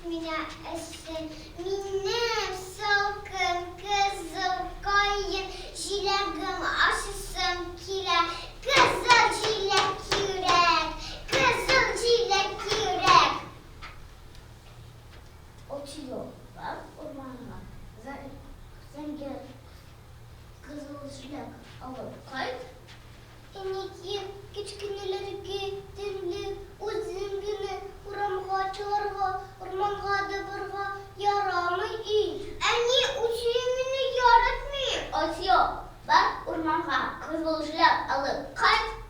Mina esin, minem salkın, kızıl koyun, jilegim aşısım kile, kızıl jilek yürek, kızıl jilek yürek. Oturuyor, bak ormana, zengin, kızıl jilek alıp kayıp. Eniki küçükleri getirli, uzun günü uğramğa çağırğa, ormanğa da barğa, yaramı iyi. Anne uçuyumunu yaratmıyor. Atıyor, bak ormanğa kızıl jilek alıp kayıp.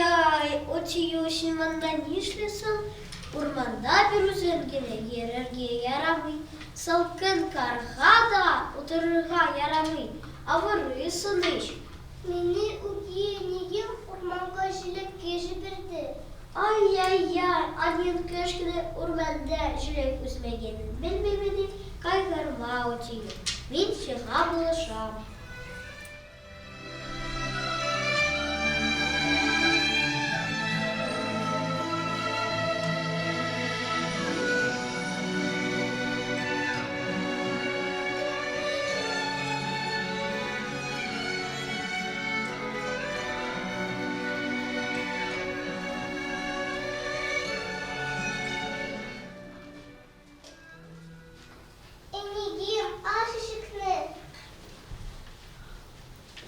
Ay, oturuyorsun bana nişlesin, ormanda bir üzerine yererge yaramay, salkın kargada otururga yaramay, avırıyorsun iş. Beni uyeniyim ormanga jilek geçirdi. Ay, annen köşküne ormanda jilek üzmegenin bilmemedi, kaygırma oturuyor. Ben çığa bulaşam.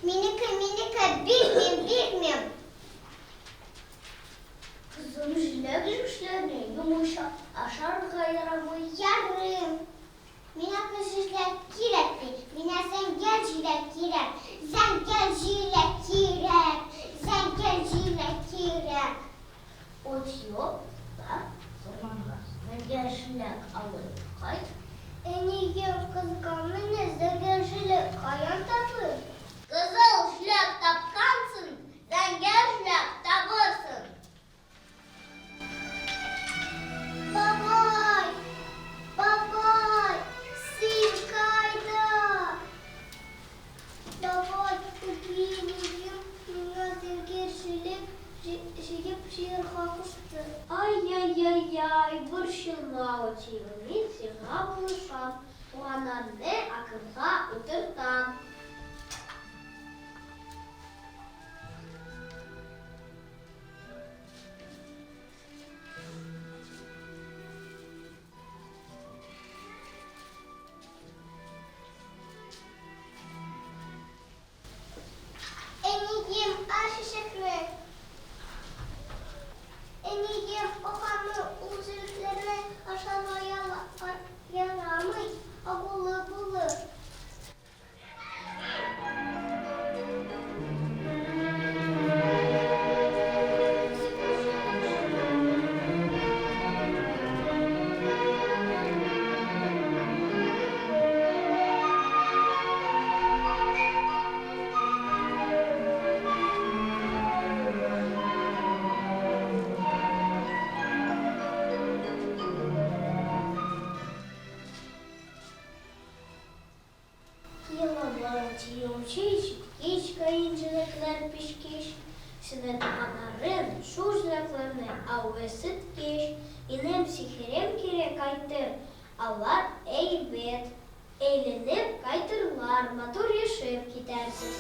Minika, bilmem. Kızım jilek yumuşak, aşarga yaramı yarım. Minika jilek kirekli, mina sen gel jilek kirek, sen gel jilek kirek, sen gel jilek kirek. Otuyor, bak, zamanla, ben gel jilek alıp kayıp. Eniyim kızgınlı nezle gel jilek kayan tatlı. Kızıl jilek tapkansın, sen gel jilek tapırsın. Babay, sil kayda. Babay, uyeniyim, mina sevgi jilek şiirha kuştu. Ay, burşulma otuyor, min siha buluşam. O ananne akılha oturtan. Eniyim кешеләр пешкеш, сине туганнарын, шүрзәкләрне авысыт кеш, инем сихерем кире кайтыр, алар әйбет, әйленеп кайтырлар, матур яшеп китәрсез.